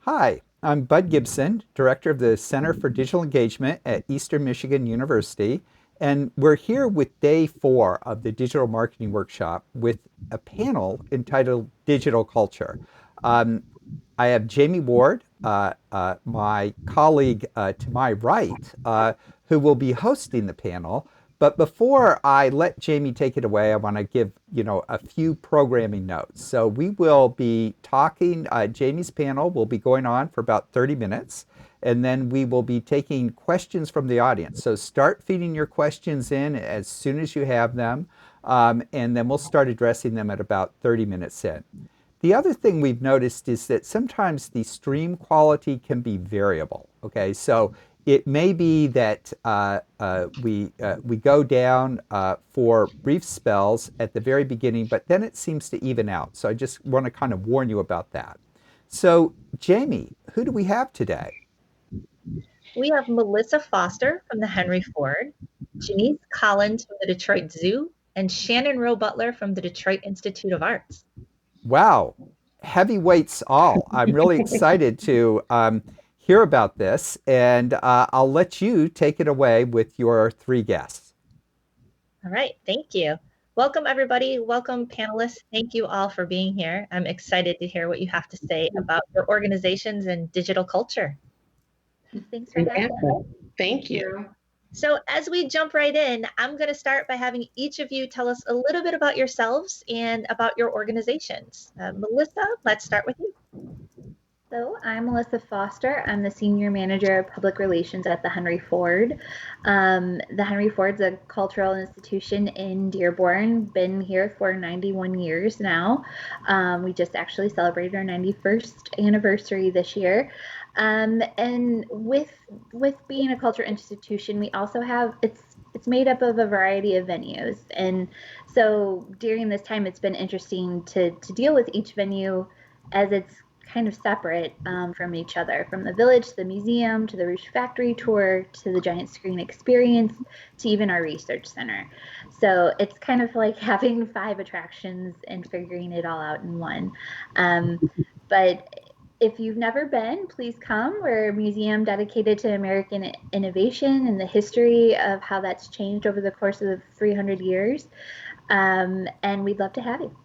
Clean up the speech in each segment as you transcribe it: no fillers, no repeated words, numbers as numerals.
Hi, I'm Bud Gibson, Director of the Center for Digital Engagement at Eastern Michigan University, and we're here with day 4 of the Digital Marketing Workshop with a panel entitled Digital Culture. Um, I have Jamie Ward, my colleague to my right, who will be hosting the panel. But before I let Jamie take it away, I want to give a few programming notes. So we will be talking. Jamie's panel will be going on for about 30 minutes, and then we will be taking questions from the audience. So start feeding your questions in as soon as you have them, and then we'll start addressing them at about 30 minutes in. The other thing we've noticed is that sometimes the stream quality can be variable. Okay, so it may be that we go down for brief spells at the very beginning, but then it seems to even out. So I just want to kind of warn you about that. So Jamie, who do we have today? We have Melissa Foster from the Henry Ford, Jenise Collins from the Detroit Zoo, and Shannon Roe-Butler from the Detroit Institute of Arts. Wow, heavyweights all. I'm really excited to hear about this, and I'll let you take it away with your 3 guests. All right, thank you. Welcome, everybody. Welcome, panelists. Thank you all for being here. I'm excited to hear what you have to say about your organizations and digital culture. Thanks for having us. Thank you. So as we jump right in, I'm going to start by having each of you tell us a little bit about yourselves and about your organizations. Melissa, let's start with you. So I'm Melissa Foster. I'm the Senior Manager of Public Relations at the Henry Ford. The Henry Ford's a cultural institution in Dearborn, been here for 91 years now. We just actually celebrated our 91st anniversary this year. And with being a cultural institution, we also have, it's made up of a variety of venues. And so during this time, it's been interesting to deal with each venue as it's kind of separate from each other, from the village to the museum to the Rouge Factory tour to the giant screen experience to even our research center. So it's kind of like having 5 attractions and figuring it all out in one. But if you've never been, please come. We're a museum dedicated to American innovation and the history of how that's changed over the course of 300 years. And we'd love to have you.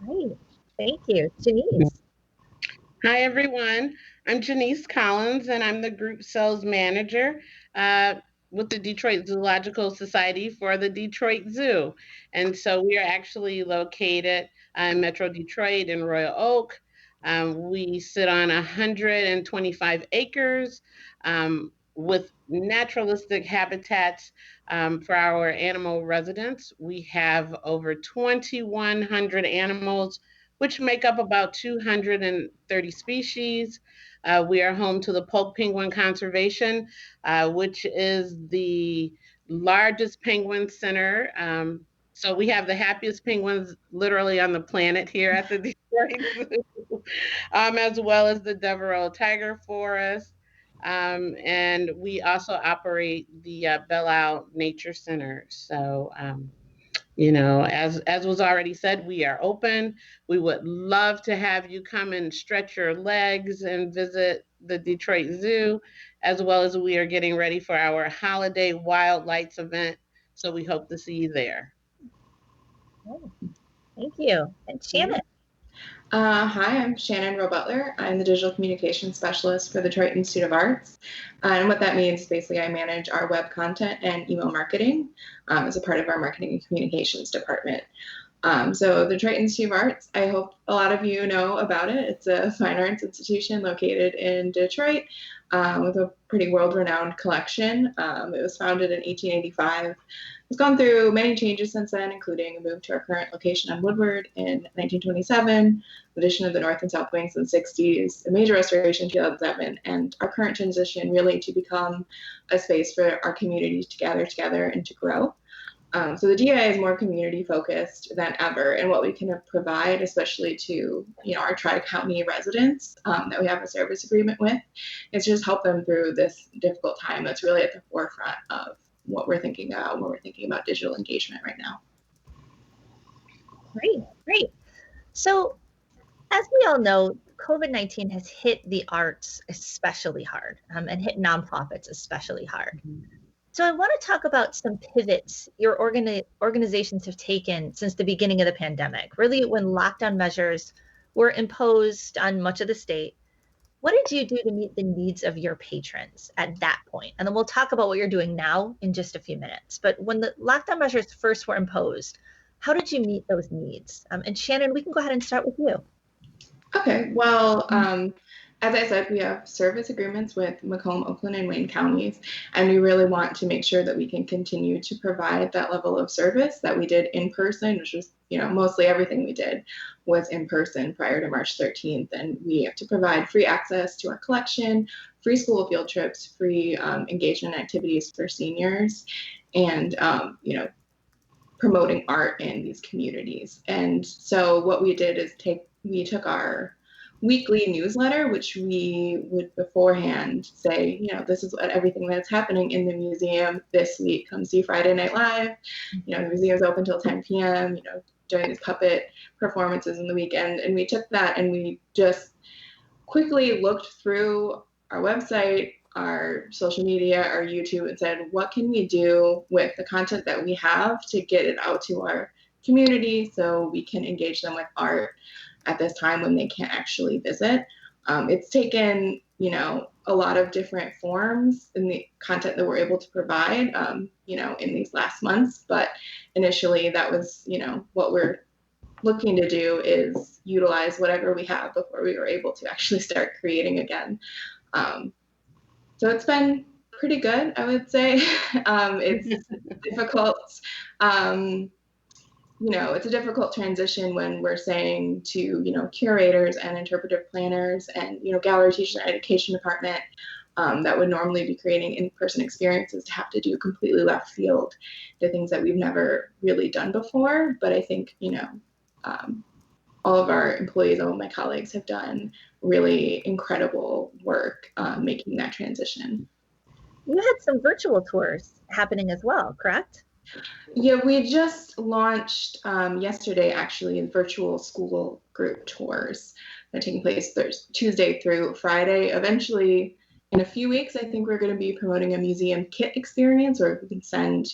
Great. Thank you. Jenise. Hi, everyone. I'm Jenise Collins, and I'm the Group Sales Manager with the Detroit Zoological Society for the Detroit Zoo. And so we are actually located in Metro Detroit in Royal Oak. We sit on 125 acres with naturalistic habitats for our animal residents. We have over 2,100 animals, which make up about 230 species. We are home to the Polk Penguin Conservation, which is the largest penguin center. So we have the happiest penguins literally on the planet here at the Detroit Zoo, as well as the Devereaux Tiger Forest. And we also operate the Belle Isle Nature Center. So as was already said, we are open. We would love to have you come and stretch your legs and visit the Detroit Zoo, as well as we are getting ready for our holiday Wild Lights event. So we hope to see you there. Oh, thank you. And Shannon. Hi, I'm Shannon Roe-Butler. I'm the Digital Communications Specialist for the Detroit Institute of Arts. And what that means, basically, I manage our web content and email marketing as a part of our marketing and communications department. So the Detroit Institute of Arts, I hope a lot of you know about it. It's a fine arts institution located in Detroit with a pretty world-renowned collection. It was founded in 1885. It's gone through many changes since then, including a move to our current location on Woodward in 1927, addition of the north and south wings in the 60s, a major restoration in 2007, and our current transition really to become a space for our community to gather together and to grow. So the DI is more community focused than ever, and what we can provide, especially to our Tri-County residents that we have a service agreement with, is just help them through this difficult time. That's really at the forefront of what we're thinking about when we're thinking about digital engagement right now. Great. So as we all know, COVID-19 has hit the arts especially hard, and hit nonprofits especially hard. So I want to talk about some pivots your organizations have taken since the beginning of the pandemic, really when lockdown measures were imposed on much of the state. What did you do to meet the needs of your patrons at that point? And then we'll talk about what you're doing now in just a few minutes. But when the lockdown measures first were imposed, how did you meet those needs? And Shannon, we can go ahead and start with you. Okay, well, as I said, we have service agreements with Macomb, Oakland, and Wayne counties, and we really want to make sure that we can continue to provide that level of service that we did in person, which was, mostly everything we did was in person prior to March 13th. And we have to provide free access to our collection, free school field trips, free engagement activities for seniors, and, promoting art in these communities. And so what we did is we took our weekly newsletter, which we would beforehand say, this is everything that's happening in the museum this week. Come see Friday Night Live. The museum's open till 10 p.m., doing these puppet performances in the weekend. And we took that and we just quickly looked through our website, our social media, our YouTube, and said, what can we do with the content that we have to get it out to our community so we can engage them with art at this time when they can't actually visit. It's taken, a lot of different forms in the content that we're able to provide, in these last months. But initially that was, what we're looking to do is utilize whatever we have before we were able to actually start creating again. So it's been pretty good, I would say. It's difficult. It's a difficult transition when we're saying to, curators and interpretive planners and, gallery teachers and education department that would normally be creating in-person experiences to have to do completely left field to things that we've never really done before. But I think, all of our employees, all of my colleagues have done really incredible work making that transition. You had some virtual tours happening as well, correct? Yeah, we just launched yesterday, actually, virtual school group tours that are taking place Tuesday through Friday. Eventually, in a few weeks, I think we're going to be promoting a museum kit experience, or we can send,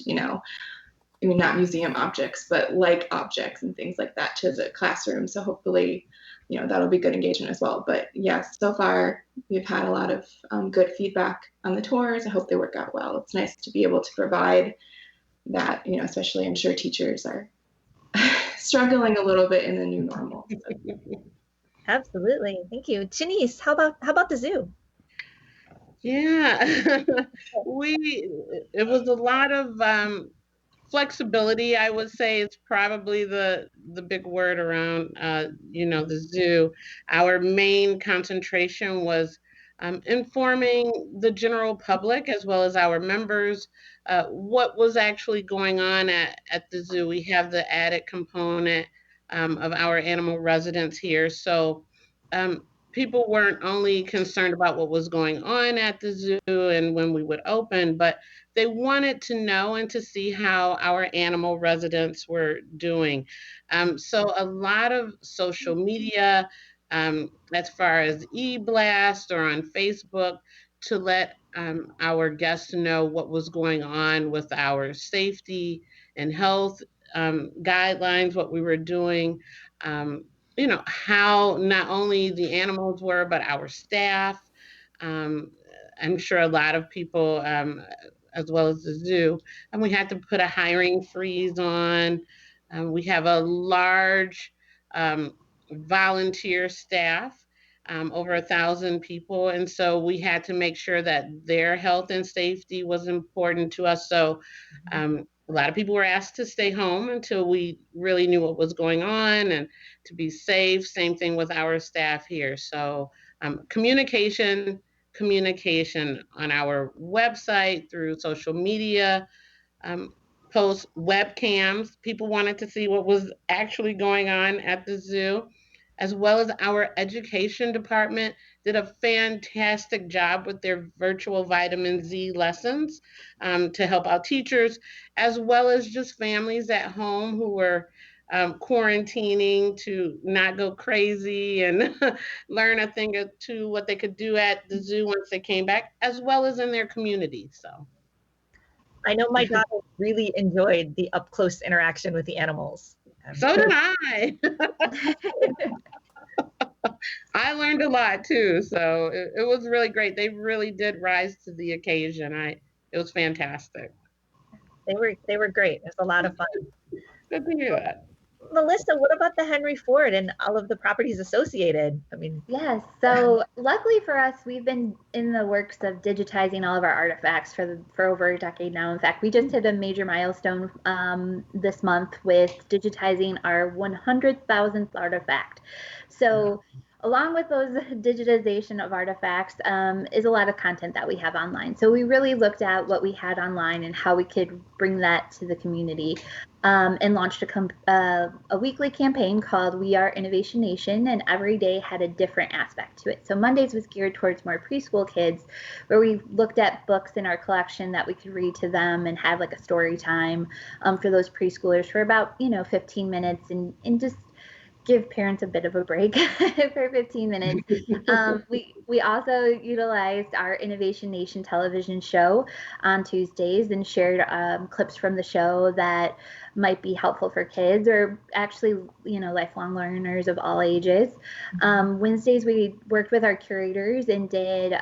not museum objects, but like objects and things like that to the classroom. So hopefully, that'll be good engagement as well. But yeah, so far we've had a lot of good feedback on the tours. I hope they work out well. It's nice to be able to provide that, especially I'm sure teachers are struggling a little bit in the new normal. So. Absolutely. Thank you. Jenise, how about the zoo? Yeah, it was a lot of flexibility, I would say, is probably the big word around the zoo. Our main concentration was informing the general public as well as our members what was actually going on at the zoo. We have the added component of our animal residents here, so people weren't only concerned about what was going on at the zoo and when we would open, but they wanted to know and to see how our animal residents were doing. So a lot of social media, as far as e-blast or on Facebook, to let our guests know what was going on with our safety and health guidelines, what we were doing. How not only the animals were, but our staff. I'm sure a lot of people, as well as the zoo, and we had to put a hiring freeze on. We have a large volunteer staff, over 1,000 people, and so we had to make sure that their health and safety was important to us. So a lot of people were asked to stay home until we really knew what was going on and to be safe. Same thing with our staff here. So communication on our website, through social media, post webcams. People wanted to see what was actually going on at the zoo, as well as our education department did a fantastic job with their virtual vitamin Z lessons to help out teachers, as well as just families at home who were quarantining to not go crazy and learn a thing or two what they could do at the zoo once they came back, as well as in their community. So I know my daughter really enjoyed the up close interaction with the animals. so did I. I learned a lot too. So it was really great. They really did rise to the occasion. It was fantastic. They were great. It was a lot of fun. Good to hear that. Melissa, what about the Henry Ford and all of the properties associated? I mean, Yes. So luckily for us, we've been in the works of digitizing all of our artifacts for over a decade now. In fact, we just hit a major milestone this month with digitizing our 100,000th artifact. So along with those digitization of artifacts is a lot of content that we have online. So we really looked at what we had online and how we could bring that to the community. And launched a weekly campaign called We Are Innovation Nation, and every day had a different aspect to it. So Mondays was geared towards more preschool kids, where we looked at books in our collection that we could read to them and have like a story time for those preschoolers for about 15 minutes and just give parents a bit of a break for 15 minutes. We also utilized our Innovation Nation television show on Tuesdays and shared clips from the show that might be helpful for kids or actually, lifelong learners of all ages. Wednesdays, we worked with our curators and did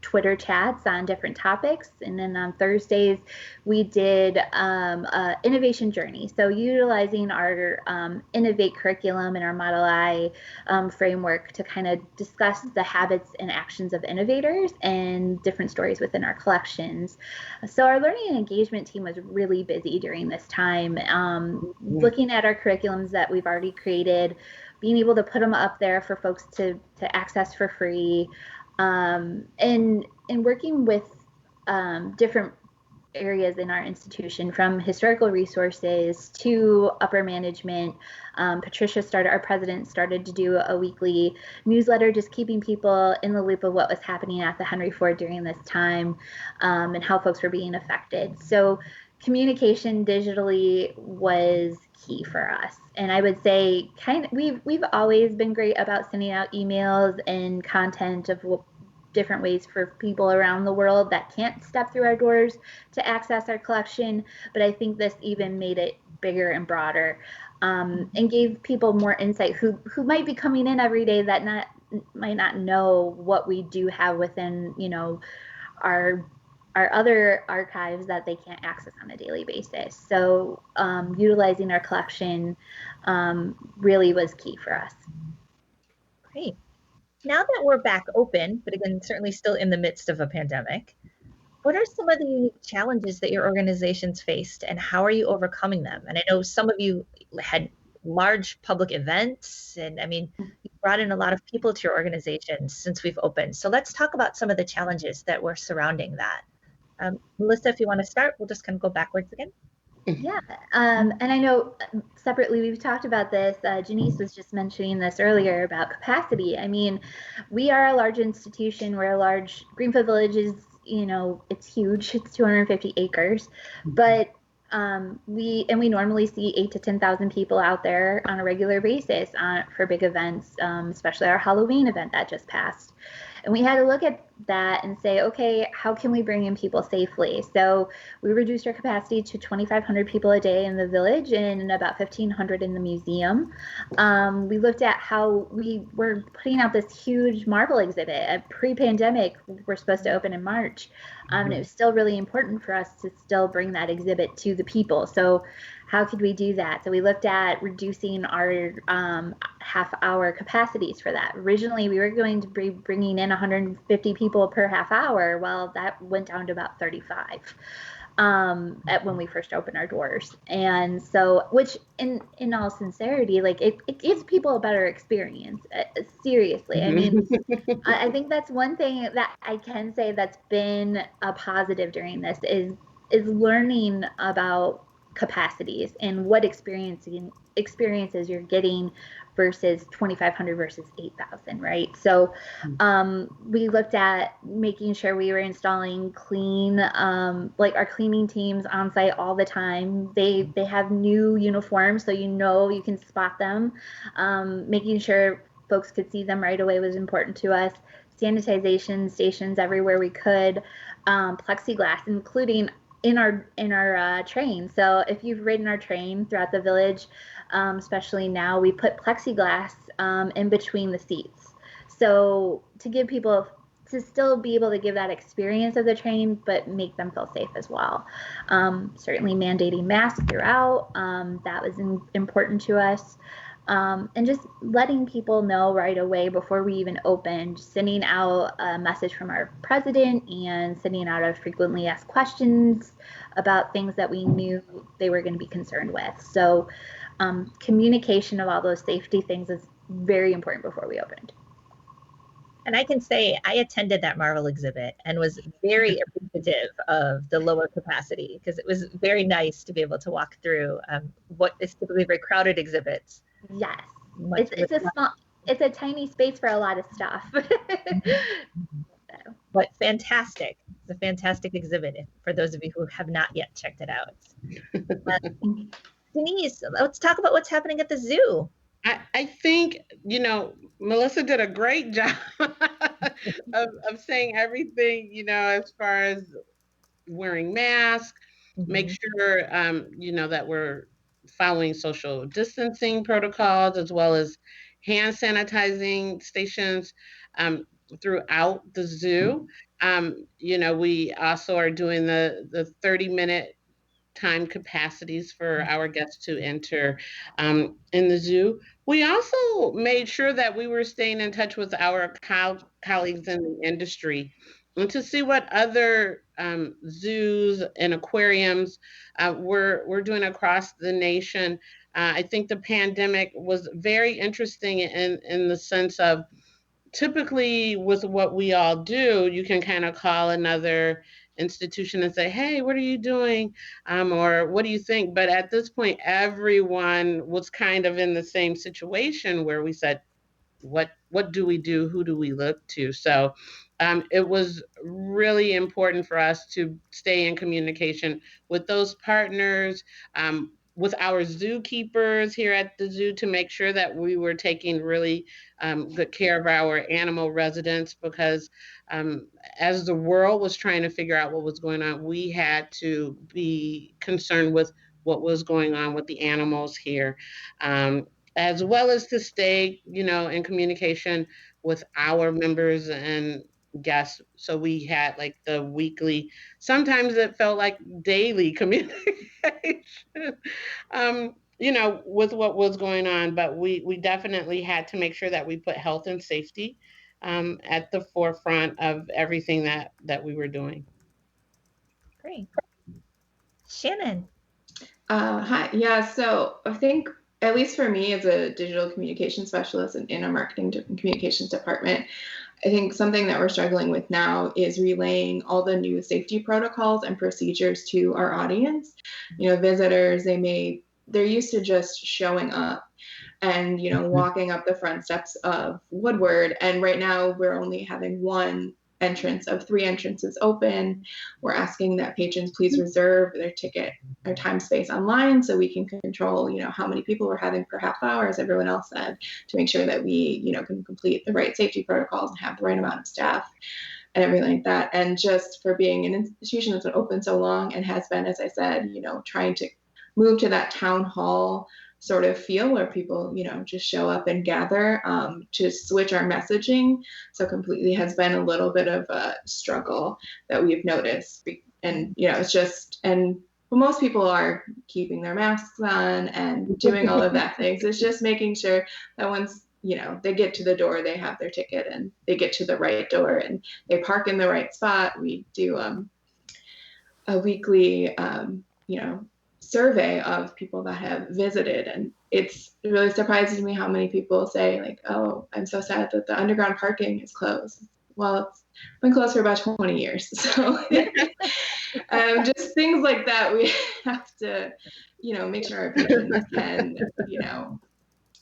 Twitter chats on different topics. And then on Thursdays, we did innovation journey. So utilizing our Innovate curriculum and our Model I framework to kind of discuss the habits and actions of innovators and different stories within our collections. So our learning and engagement team was really busy during this time, looking at our curriculums that we've already created, being able to put them up there for folks to access for free, and working with different areas in our institution, from historical resources to upper management. Patricia our president, started to do a weekly newsletter, just keeping people in the loop of what was happening at the Henry Ford during this time, and how folks were being affected. So communication digitally was key for us. And I would say we've always been great about sending out emails and content of different ways for people around the world that can't step through our doors to access our collection. But I think this even made it bigger and broader, and gave people more insight who might be coming in every day that might not know what we do have within, our other archives that they can't access on a daily basis. So utilizing our collection really was key for us. Great. Now that we're back open, but again, certainly still in the midst of a pandemic, what are some of the unique challenges that your organizations faced and how are you overcoming them? And I know some of you had large public events, and I mean, you brought in a lot of people to your organization since we've opened. So let's talk about some of the challenges that were surrounding that. Melissa, if you want to start, we'll just kind of go backwards again. Yeah, and I know separately we've talked about this. Jenise was just mentioning this earlier about capacity. I mean, we are a large institution. We're a large Greenfield Village is, it's huge. It's 250 acres, but we normally see 8,000 to 10,000 people out there on a regular basis for big events, especially our Halloween event that just passed. And we had to look at that and say, okay, how can we bring in people safely? So we reduced our capacity to 2,500 people a day in the village and about 1,500 in the museum. We looked at how we were putting out this huge marble exhibit. Pre-pandemic, we're supposed to open in March. And it was still really important for us to still bring that exhibit to the people. So how could we do that? So we looked at reducing our half-hour capacities for that. Originally, we were going to be bringing in 150 people per half hour. Well, that went down to about 35 when we first opened our doors. And so, which in all sincerity, like it gives people a better experience. Seriously, I mean, I think that's one thing that I can say that's been a positive during this is learning about capacities and what experiences you're getting versus 2,500 versus 8,000, right? So we looked at making sure we were installing clean, like our cleaning teams on site all the time. They have new uniforms, so you can spot them. Making sure folks could see them right away was important to us. Sanitization stations everywhere we could, plexiglass, including in our train. So if you've ridden our train throughout the village, especially now, we put plexiglass in between the seats. So to give people to still be able to give that experience of the train, but make them feel safe as well. Certainly mandating masks throughout, that was important to us. And just letting people know right away before we even opened, sending out a message from our president and sending out our frequently asked questions about things that we knew they were going to be concerned with. So communication of all those safety things is very important before we opened. And I can say I attended that Marvel exhibit and was very appreciative of the lower capacity, because it was very nice to be able to walk through what is typically very crowded exhibits. Yes, it's a tiny space for a lot of stuff. But fantastic. It's a fantastic exhibit for those of you who have not yet checked it out. Jenise, let's talk about what's happening at the zoo. I think, Melissa did a great job of saying everything, as far as wearing masks, make sure, that we're following social distancing protocols, as well as hand sanitizing stations throughout the zoo. We also are doing the 30-minute time capacities for our guests to enter in the zoo. We also made sure that we were staying in touch with our colleagues in the industry and to see what other zoos and aquariums we're doing across the nation. I think the pandemic was very interesting in the sense of, typically with what we all do, you can kind of call another institution and say, hey, what are you doing? Or what do you think? But at this point, everyone was kind of in the same situation where we said, what do we do? Who do we look to? So it was really important for us to stay in communication with those partners, with our zookeepers here at the zoo, to make sure that we were taking really good care of our animal residents, because as the world was trying to figure out what was going on, we had to be concerned with what was going on with the animals here. As well as to stay, in communication with our members and guests. So we had like the weekly, sometimes it felt like daily communication, with what was going on. But we definitely had to make sure that we put health and safety at the forefront of everything that we were doing. Great. Shannon. Hi. Yeah, so I think, at least for me as a digital communication specialist in a marketing and communications department, I think something that we're struggling with now is relaying all the new safety protocols and procedures to our audience. Visitors, they're used to just showing up and, walking up the front steps of Woodward. And right now we're only having one entrance of 3 entrances open. We're asking that patrons please reserve their ticket or time space online so we can control, how many people we're having per half hour, as everyone else said, to make sure that we, can complete the right safety protocols and have the right amount of staff and everything like that. And just for being an institution that's been open so long and has been, as I said, trying to move to that town hall sort of feel where people, just show up and gather, to switch our messaging so completely has been a little bit of a struggle that we've noticed. And, it's just, and most people are keeping their masks on and doing all of that things. It's just making sure that once, they get to the door, they have their ticket and they get to the right door and they park in the right spot. We do a weekly, survey of people that have visited, and it's really surprises me how many people say like, oh, I'm so sad that the underground parking is closed. Well, it's been closed for about 20 years, so Just things like that. We have to, make sure our patrons can,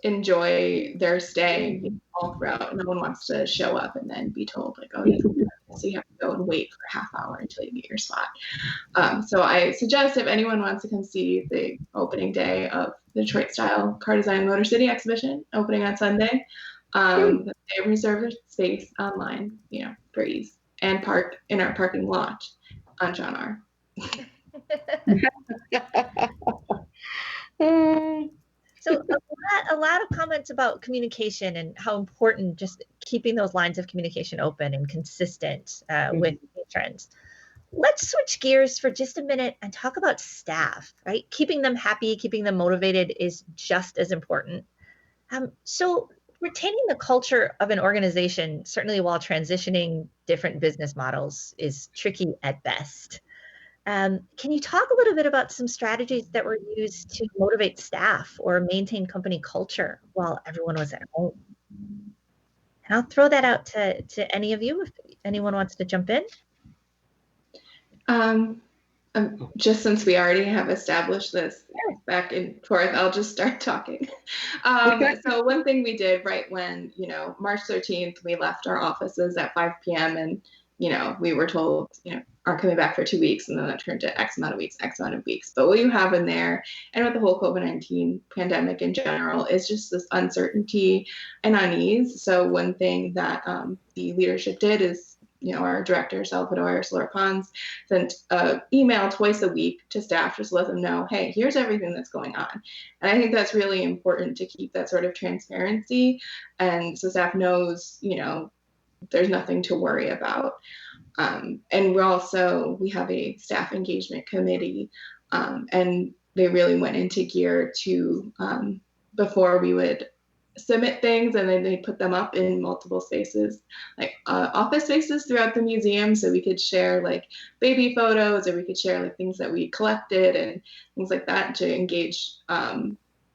enjoy their stay all throughout. No one wants to show up and then be told like, oh, so you have to go and wait for a half hour until you get your spot. So I suggest if anyone wants to come see the opening day of the Detroit Style Car Design Motor City exhibition opening on Sunday, that they reserve a space online, for ease, and park in our parking lot on John R. So a lot of comments about communication and how important just keeping those lines of communication open and consistent with patrons. Let's switch gears for just a minute and talk about staff, right? Keeping them happy, keeping them motivated is just as important. So retaining the culture of an organization, certainly while transitioning different business models, is tricky at best. Can you talk a little bit about some strategies that were used to motivate staff or maintain company culture while everyone was at home? And I'll throw that out to any of you if anyone wants to jump in. Just since we already have established this back and forth, I'll just start talking. So one thing we did right when, March 13th, we left our offices at 5 p.m. and, we were told, are coming back for 2 weeks, and then that turned to X amount of weeks. But what you have in there, and with the whole COVID-19 pandemic in general, is just this uncertainty and unease. So one thing that the leadership did is, our director, Salvador Pons, sent an email twice a week to staff just to let them know, hey, here's everything that's going on. And I think that's really important to keep that sort of transparency. And so staff knows, there's nothing to worry about. And we have a staff engagement committee, and they really went into gear to, before we would submit things, and then they put them up in multiple spaces, like office spaces throughout the museum, so we could share like baby photos, or we could share like things that we collected and things like that to engage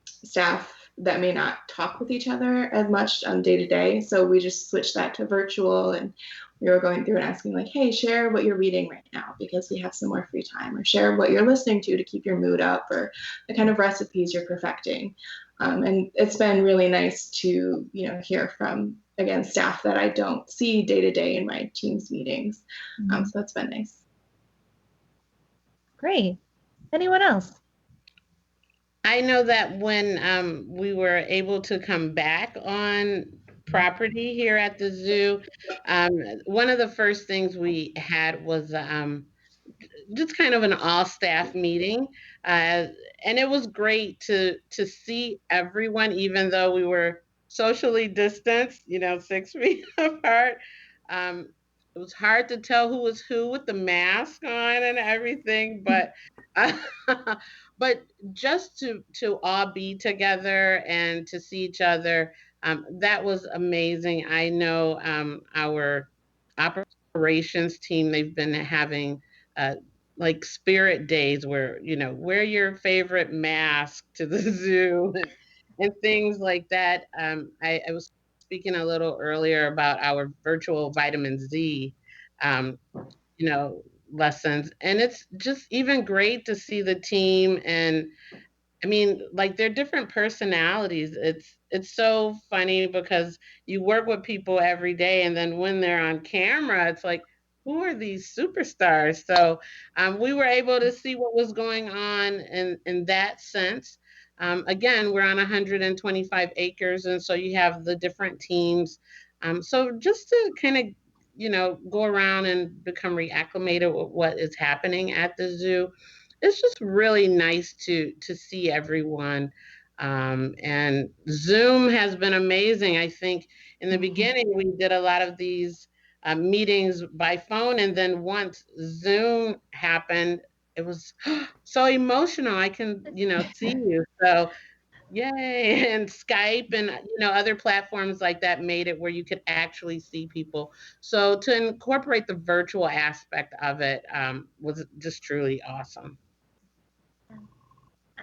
staff that may not talk with each other as much day to day. So we just switched that to virtual, and we were going through and asking like, hey, share what you're reading right now because we have some more free time, or share what you're listening to keep your mood up, or the kind of recipes you're perfecting. And it's been really nice to, hear from, again, staff that I don't see day to day in my team's meetings. So that's been nice. Great. Anyone else? I know that when we were able to come back on property here at the zoo, one of the first things we had was just kind of an all staff meeting, and it was great to see everyone, even though we were socially distanced, 6 feet apart. It was hard to tell who was who with the mask on and everything, but but just to all be together and to see each other, that was amazing. I know our operations team, they've been having like spirit days where, wear your favorite mask to the zoo and things like that. I was speaking a little earlier about our virtual vitamin Z, um, lessons. And it's just even great to see the team. And I mean, like they're different personalities. It's so funny because you work with people every day, and then when they're on camera, it's like, who are these superstars? So we were able to see what was going on in that sense. Again, we're on 125 acres, and so you have the different teams. So just to kind of go around and become reacclimated with what is happening at the zoo, it's just really nice to see everyone. And Zoom has been amazing. I think in the beginning we did a lot of these meetings by phone, and then once Zoom happened, it was so emotional. I can see you. So yay. And Skype and other platforms like that made it where you could actually see people. So to incorporate the virtual aspect of it was just truly awesome.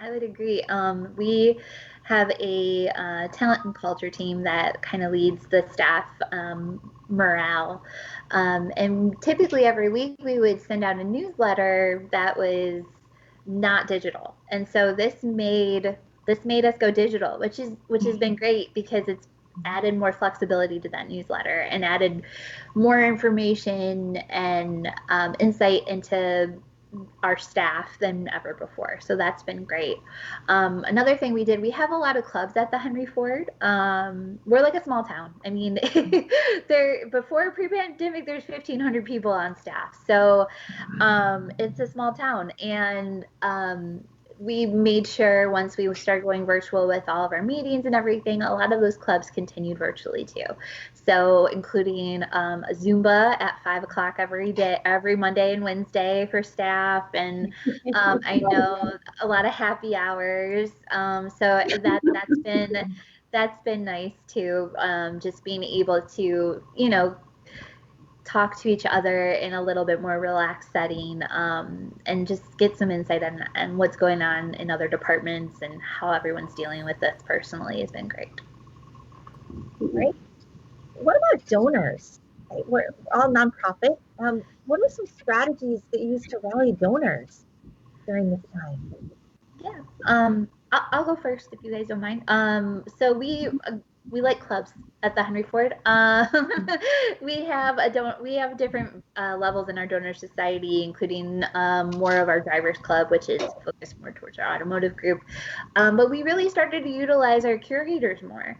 I would agree. We have a talent and culture team that kind of leads the staff morale. And typically every week we would send out a newsletter that was not digital. And so this made us go digital, which has been great because it's added more flexibility to that newsletter and added more information and insight into our staff than ever before. So that's been great. Another thing we did, we have a lot of clubs at the Henry Ford. We're like a small town. I mean, there before pre-pandemic, there's 1,500 people on staff. So it's a small town, and we made sure once we started going virtual with all of our meetings and everything, a lot of those clubs continued virtually too. So including a Zumba at 5 o'clock every day, every Monday and Wednesday for staff, and I know a lot of happy hours. So that's been nice too. Just being able to talk to each other in a little bit more relaxed setting, and just get some insight on what's going on in other departments and how everyone's dealing with this personally has been great. Right. What about donors? Right? We're all nonprofit. What are some strategies that you use to rally donors during this time? Yeah. I'll go first if you guys don't mind. So we like clubs at the Henry Ford. We have different levels in our donor society, including more of our drivers club, which is focused more towards our automotive group. But we really started to utilize our curators more.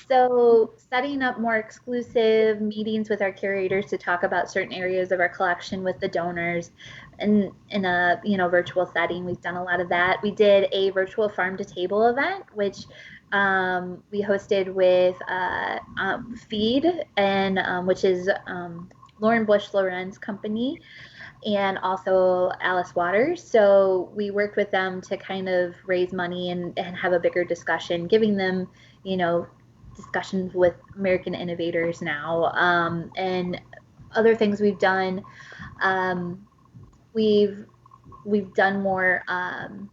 So setting up more exclusive meetings with our curators to talk about certain areas of our collection with the donors, and in a virtual setting. We've done a lot of that. We did a virtual farm to table event, which we hosted with Feed, and which is Lauren Bush Loren's company, and also Alice Waters. So we worked with them to kind of raise money and have a bigger discussion, giving them, discussions with American innovators now, and other things we've done. We've done more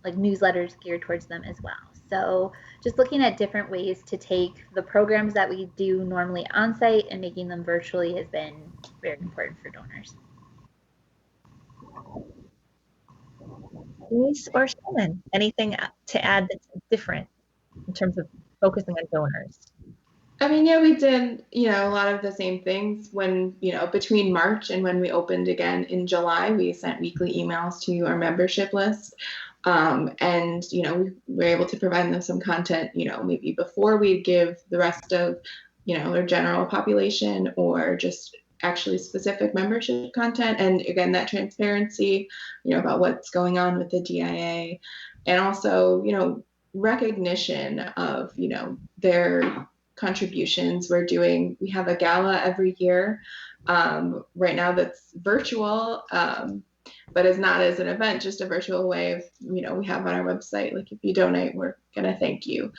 like newsletters geared towards them as well. So just looking at different ways to take the programs that we do normally on site and making them virtually has been very important for donors. Denise or Shannon, anything to add that's different in terms of focusing on donors? I mean, yeah, we did, a lot of the same things when, between March and when we opened again in July, we sent weekly emails to our membership list. And, we were able to provide them some content, maybe before we'd give the rest of, their general population, or just actually specific membership content. And again, that transparency, about what's going on with the DIA, and also, recognition of, their contributions. We have a gala every year right now that's virtual, but is not as an event, just a virtual way of, we have on our website, like, if you donate, we're going to thank you,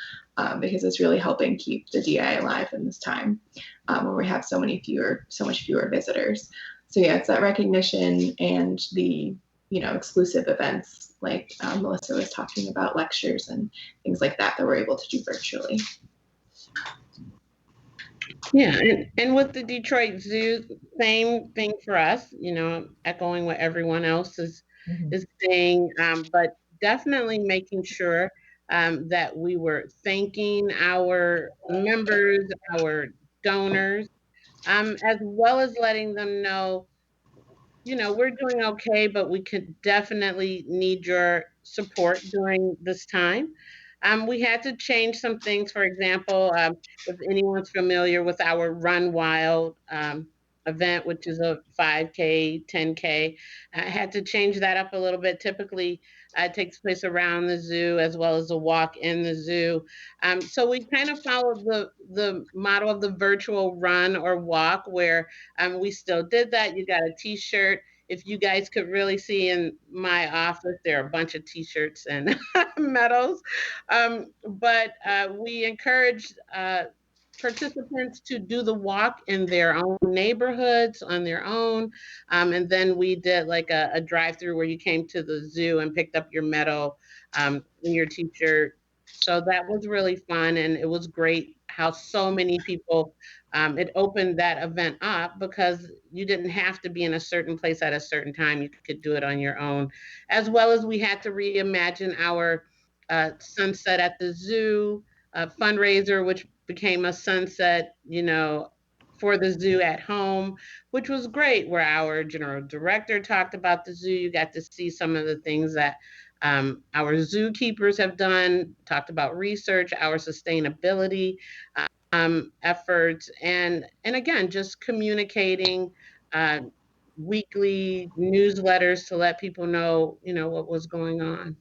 because it's really helping keep the DI alive in this time when we have so much fewer visitors. So yeah, it's that recognition and the, exclusive events like Melissa was talking about, lectures and things like that we're able to do virtually. Yeah, and with the Detroit Zoo, same thing for us, echoing what everyone else is saying, but definitely making sure that we were thanking our members, our donors, as well as letting them know, we're doing okay, but we could definitely need your support during this time. We had to change some things. For example, if anyone's familiar with our Run Wild event, which is a 5K, 10K, I had to change that up a little bit. Typically, it takes place around the zoo as well as a walk in the zoo. So we kind of followed the model of the virtual run or walk, where we still did that. You got a T-shirt. If you guys could really see in my office, there are a bunch of T-shirts and medals. But we encouraged participants to do the walk in their own neighborhoods on their own. And then we did like a drive-through where you came to the zoo and picked up your medal senior teacher. So that was really fun, and it was great how so many people, it opened that event up because you didn't have to be in a certain place at a certain time. You could do it on your own, as well as we had to reimagine our sunset at the zoo fundraiser, which became a sunset, for the zoo at home, which was great. Where our general director talked about the zoo, you got to see some of the things that our zookeepers have done, talked about research, our sustainability efforts, and again, just communicating uh, weekly newsletters to let people know, what was going on.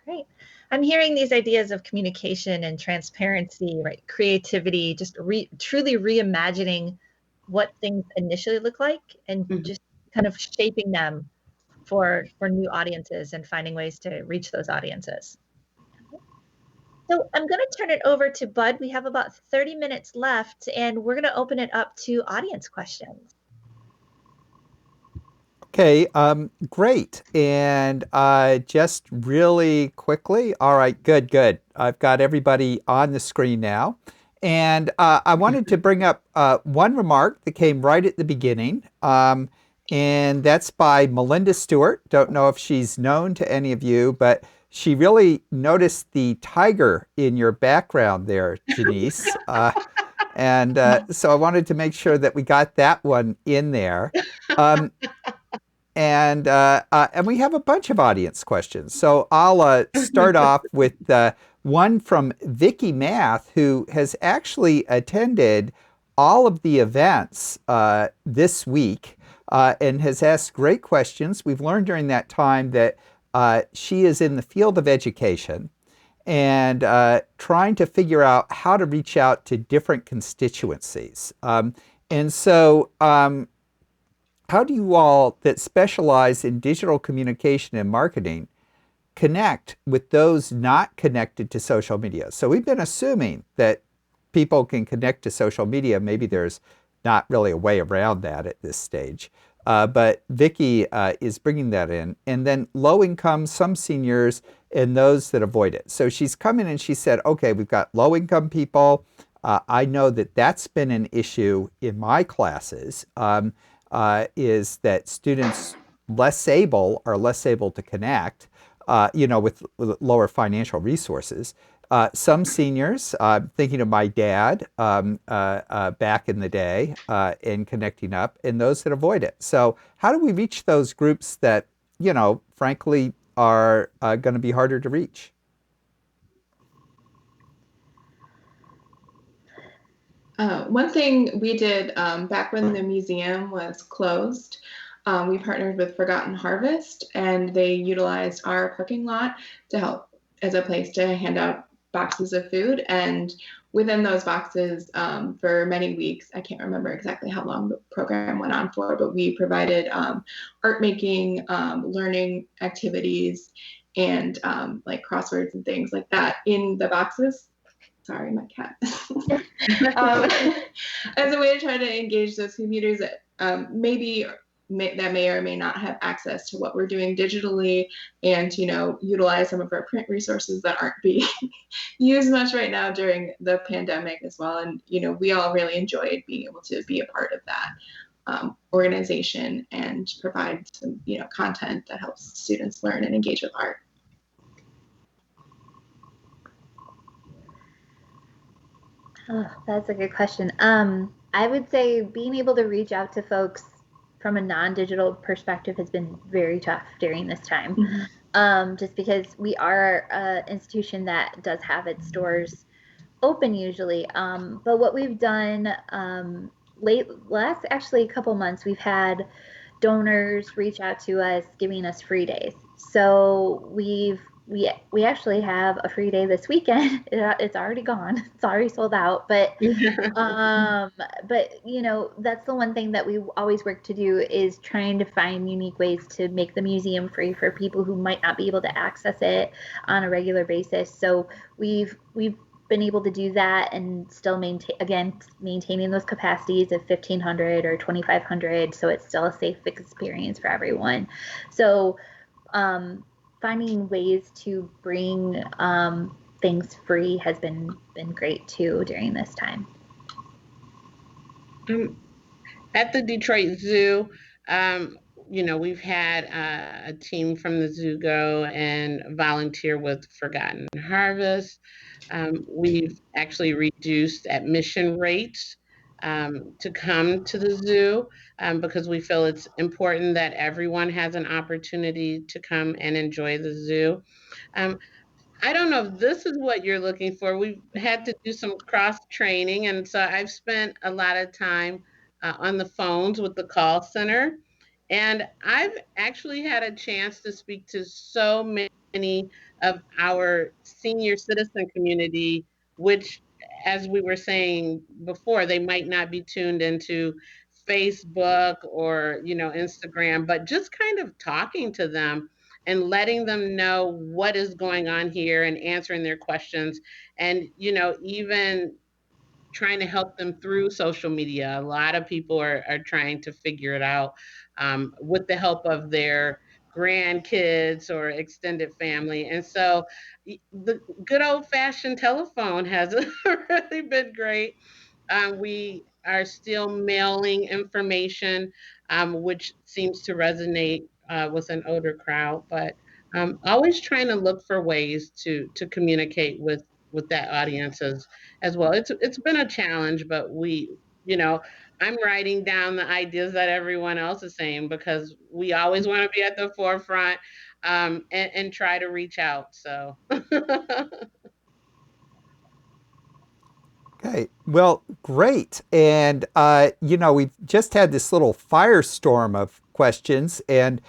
Great. I'm hearing these ideas of communication and transparency, right? Creativity, just truly reimagining what things initially look like and Mhm. just kind of shaping them for new audiences and finding ways to reach those audiences. So I'm going to turn it over to Bud. We have about 30 minutes left, and we're going to open it up to audience questions. Okay, great. And just really quickly, all right, good. I've got everybody on the screen now. And I wanted to bring up one remark that came right at the beginning, and that's by Melinda Stewart. Don't know if she's known to any of you, but she really noticed the tiger in your background there, Jenise. And so I wanted to make sure that we got that one in there. And we have a bunch of audience questions. So I'll start off with one from Vicky Math, who has actually attended all of the events this week and has asked great questions. We've learned during that time that she is in the field of education and trying to figure out how to reach out to different constituencies. And so how do you all that specialize in digital communication and marketing connect with those not connected to social media? So we've been assuming that people can connect to social media. Maybe there's not really a way around that at this stage. But Vicki is bringing that in. And then low income, some seniors, and those that avoid it. So she's come in and she said, okay, we've got low income people. I know that that's been an issue in my classes. Is that students are less able to connect, with lower financial resources. Some seniors, thinking of my dad back in the day in connecting up, and those that avoid it. So how do we reach those groups that, frankly, are going to be harder to reach? One thing we did back when the museum was closed, we partnered with Forgotten Harvest, and they utilized our parking lot to help as a place to hand out boxes of food. And within those boxes, for many weeks, I can't remember exactly how long the program went on for, but we provided art making, learning activities, and like crosswords and things like that in the boxes. Sorry, my cat. As a way to try to engage those commuters that that may or may not have access to what we're doing digitally, and utilize some of our print resources that aren't being used much right now during the pandemic as well. And we all really enjoyed being able to be a part of that organization and provide some content that helps students learn and engage with art. Oh, that's a good question. I would say being able to reach out to folks from a non-digital perspective has been very tough during this time. Mm-hmm. Just because we are an institution that does have its doors open usually. But what we've done last actually couple months, we've had donors reach out to us giving us free days. So we actually have a free day this weekend. It's already gone. It's already sold out. But that's the one thing that we always work to do is trying to find unique ways to make the museum free for people who might not be able to access it on a regular basis. So we've been able to do that and still maintaining those capacities of 1,500 or 2,500, so it's still a safe experience for everyone. So finding ways to bring things free has been great too during this time. At the Detroit Zoo, we've had a team from the zoo go and volunteer with Forgotten Harvest. We've actually reduced admission rates to come to the zoo because we feel it's important that everyone has an opportunity to come and enjoy the zoo. Um, I don't know if this is what you're looking for. We've had to do some cross training, and so I've spent a lot of time on the phones with the call center. And I've actually had a chance to speak to so many of our senior citizen community, which, as we were saying before, they might not be tuned into Facebook or, Instagram, but just kind of talking to them and letting them know what is going on here and answering their questions, and even trying to help them through social media. A lot of people are trying to figure it out with the help of their grandkids or extended family. And so the good old fashioned telephone has really been great. We are still mailing information, which seems to resonate with an older crowd, but always trying to look for ways to communicate with that audience as well. It's been a challenge, but you know, I'm writing down the ideas that everyone else is saying because we always want to be at the forefront and try to reach out. So. Okay, well, great. And, we've just had this little firestorm of questions, and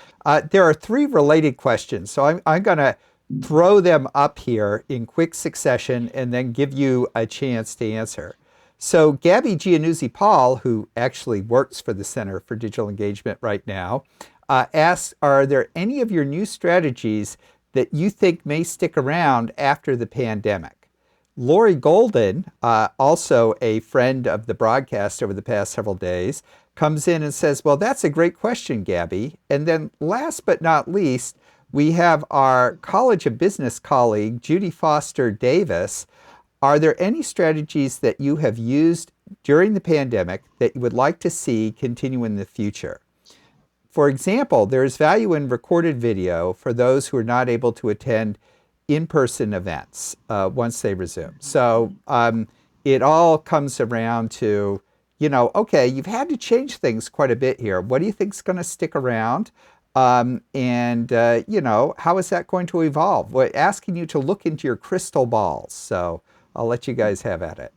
there are three related questions. So I'm going to throw them up here in quick succession and then give you a chance to answer. So Gabby Giannuzzi-Paul, who actually works for the Center for Digital Engagement right now, asks, are there any of your new strategies that you think may stick around after the pandemic? Lori Golden, also a friend of the broadcast over the past several days, comes in and says, well, that's a great question, Gabby. And then last but not least, we have our College of Business colleague, Judy Foster Davis. Are there any strategies that you have used during the pandemic that you would like to see continue in the future? For example, there is value in recorded video for those who are not able to attend in-person events once they resume. So it all comes around to, okay, you've had to change things quite a bit here. What do you think is going to stick around? How is that going to evolve? We're asking you to look into your crystal balls. So I'll let you guys have at it.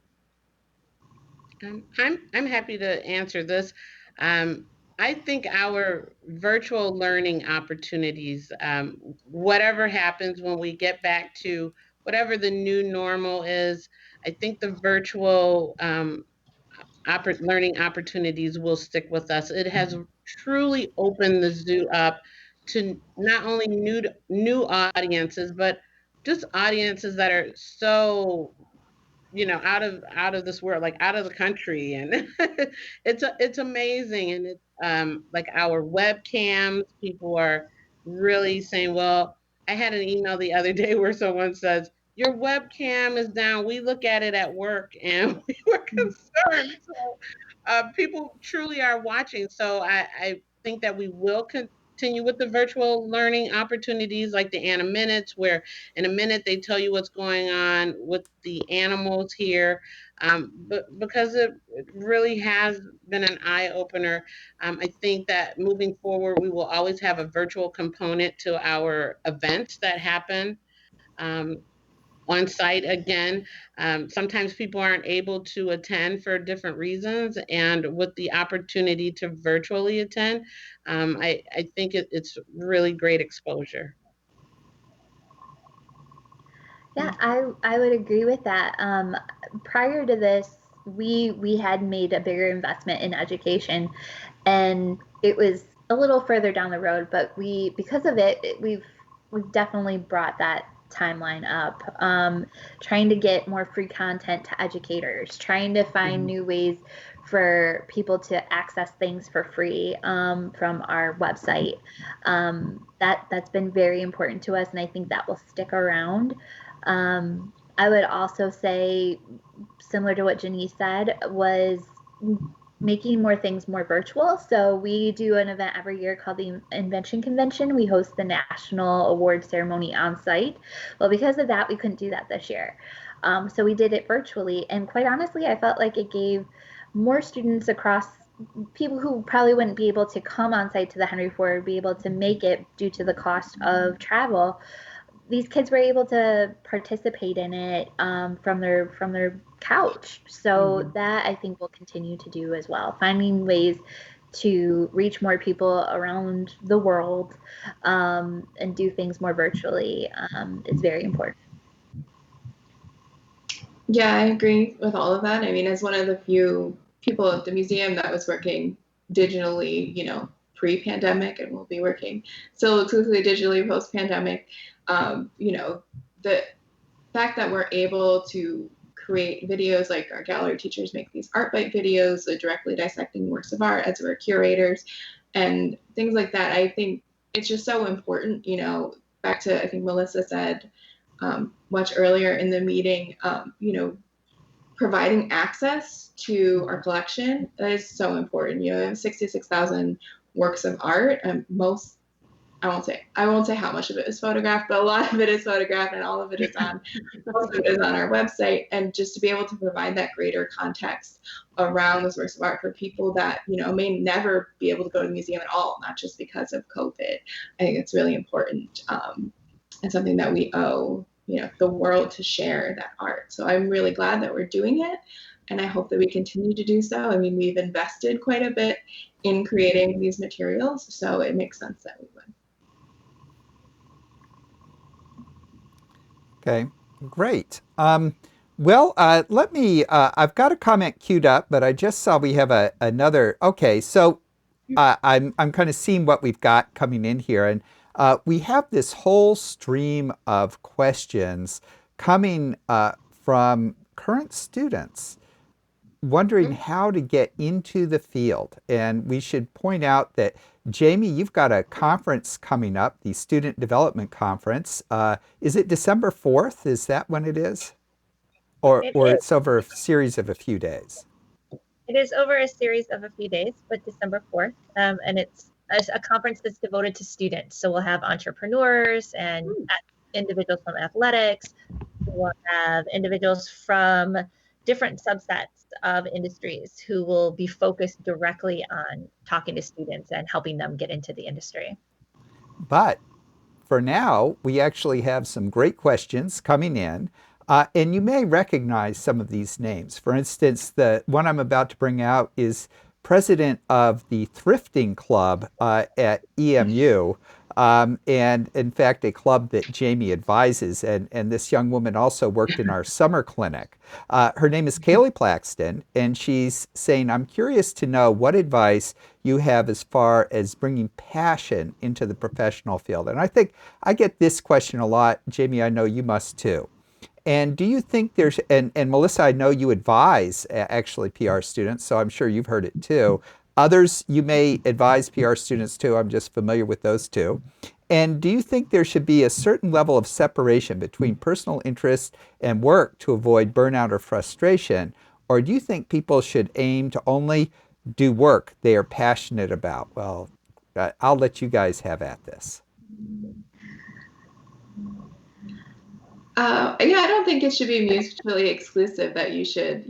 I'm happy to answer this. I think our virtual learning opportunities, whatever happens when we get back to whatever the new normal is, I think the virtual learning opportunities will stick with us. It has truly opened the zoo up to not only new audiences, but just audiences that are so out of this world, like out of the country, and it's amazing. And it's like our webcams, people are really saying, well, I had an email the other day where someone says, your webcam is down, we look at it at work and we were concerned. So people truly are watching. So I think that we will continue with the virtual learning opportunities like the Anna Minutes, where in a minute they tell you what's going on with the animals here. But because it really has been an eye opener, I think that moving forward, we will always have a virtual component to our events that happen. Um, on site again. Sometimes people aren't able to attend for different reasons, and with the opportunity to virtually attend, I think it's really great exposure. Yeah, I would agree with that. Prior to this, we had made a bigger investment in education, and it was a little further down the road. But because of it, we've definitely brought that timeline up, trying to get more free content to educators, trying to find new ways for people to access things for free from our website. That's been very important to us, and I think that will stick around. I would also say, similar to what Jenise said, was making more things more virtual. So we do an event every year called the Invention Convention. We host the national award ceremony on site. Well, because of that, we couldn't do that this year. So we did it virtually. And quite honestly, I felt like it gave more students across, people who probably wouldn't be able to come on site to the Henry Ford, be able to make it due to the cost of travel. These kids were able to participate in it from their couch. So that I think we'll continue to do as well, finding ways to reach more people around the world and do things more virtually is very important. Yeah, I agree with all of that. I mean, as one of the few people at the museum that was working digitally, pre-pandemic, and will be working still exclusively digitally post-pandemic, the fact that we're able to create videos, like our gallery teachers make these art bite videos, directly dissecting works of art as we're curators and things like that. I think it's just so important, back to, I think Melissa said much earlier in the meeting, providing access to our collection, that is so important. We have 66,000 works of art, and I won't say how much of it is photographed, but a lot of it is photographed, and all of it is on most of it is on our website. And just to be able to provide that greater context around those works of art for people that may never be able to go to the museum at all, not just because of COVID, I think it's really important and something that we owe the world to share that art. So I'm really glad that we're doing it, and I hope that we continue to do so. I mean, we've invested quite a bit in creating these materials, so it makes sense that we would. Okay, great. Well, let me, I've got a comment queued up, but I just saw we have another. Okay, so I'm kind of seeing what we've got coming in here. And we have this whole stream of questions coming from current students wondering how to get into the field. And we should point out that, Jamie, you've got a conference coming up, the Student Development Conference. Is it December 4th? Is that when it is? Or it's over a series of a few days? It is over a series of a few days, but December 4th. And it's a conference that's devoted to students. So we'll have entrepreneurs and individuals from athletics. We'll have individuals from different subsets of industries who will be focused directly on talking to students and helping them get into the industry. But for now, we actually have some great questions coming in. And you may recognize some of these names. For instance, the one I'm about to bring out is president of the Thrifting Club at EMU. And in fact, a club that Jamie advises. And this young woman also worked in our summer clinic. Her name is Kaylee Plaxton, and she's saying, I'm curious to know what advice you have as far as bringing passion into the professional field. And I think I get this question a lot. Jamie, I know you must too. And do you think there's, and Melissa, I know you advise actually PR students, so I'm sure you've heard it too. Others, you may advise PR students too. I'm just familiar with those two. And do you think there should be a certain level of separation between personal interest and work to avoid burnout or frustration? Or do you think people should aim to only do work they are passionate about? Well, I'll let you guys have at this. Yeah, I don't think it should be mutually exclusive that you should,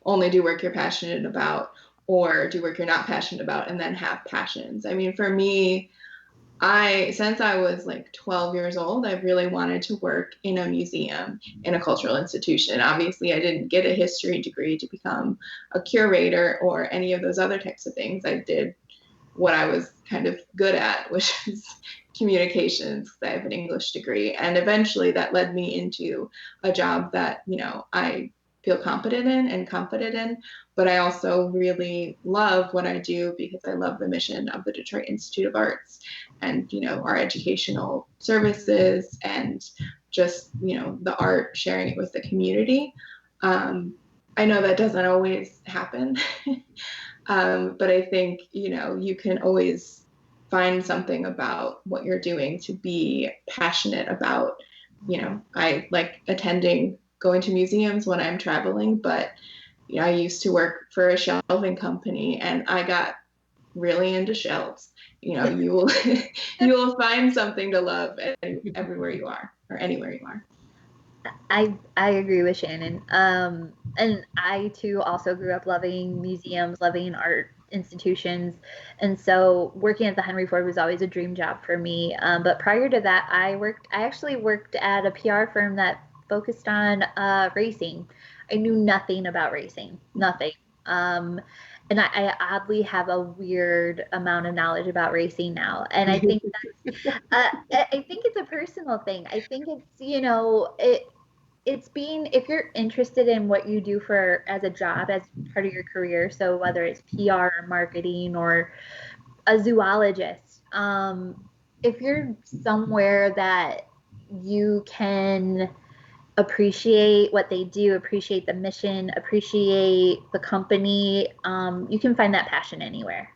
only do work you're passionate about or do work you're not passionate about and then have passions. I mean, for me, since I was like 12 years old, I really wanted to work in a museum, in a cultural institution. Obviously, I didn't get a history degree to become a curator or any of those other types of things. I did what I was kind of good at, which is communications. I have an English degree. And eventually that led me into a job that, I feel competent in and confident in, but I also really love what I do because I love the mission of the Detroit Institute of Arts and, our educational services and just, the art, sharing it with the community. I know that doesn't always happen, but I think, you can always find something about what you're doing to be passionate about. I like going to museums when I'm traveling, but I used to work for a shelving company and I got really into shelves. You will you will find something to love everywhere you are or anywhere you are. I agree with Shannon. And I too also grew up loving museums, loving art institutions, and so working at the Henry Ford was always a dream job for me. But prior to that, I actually worked at a PR firm that focused on racing. I knew nothing about racing, nothing. And I oddly have a weird amount of knowledge about racing now, and I think I think it's a personal thing. I think it's it's being, if you're interested in what you do for as a job, as part of your career, so whether it's PR or marketing or a zoologist, if you're somewhere that you can appreciate what they do, appreciate the mission, appreciate the company, you can find that passion anywhere.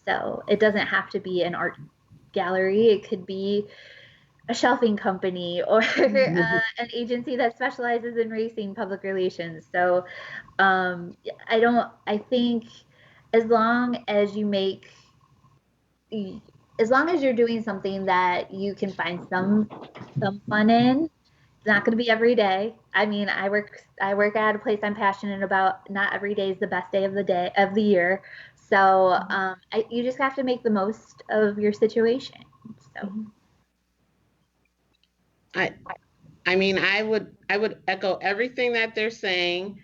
So it doesn't have to be an art gallery. It could be a shelving company or an agency that specializes in racing public relations. So I think as long as you make, as long as you're doing something that you can find some fun in, it's not going to be every day. I mean, I work at a place I'm passionate about. Not every day is the best day of the year. So you just have to make the most of your situation. So. I mean, I would echo everything that they're saying.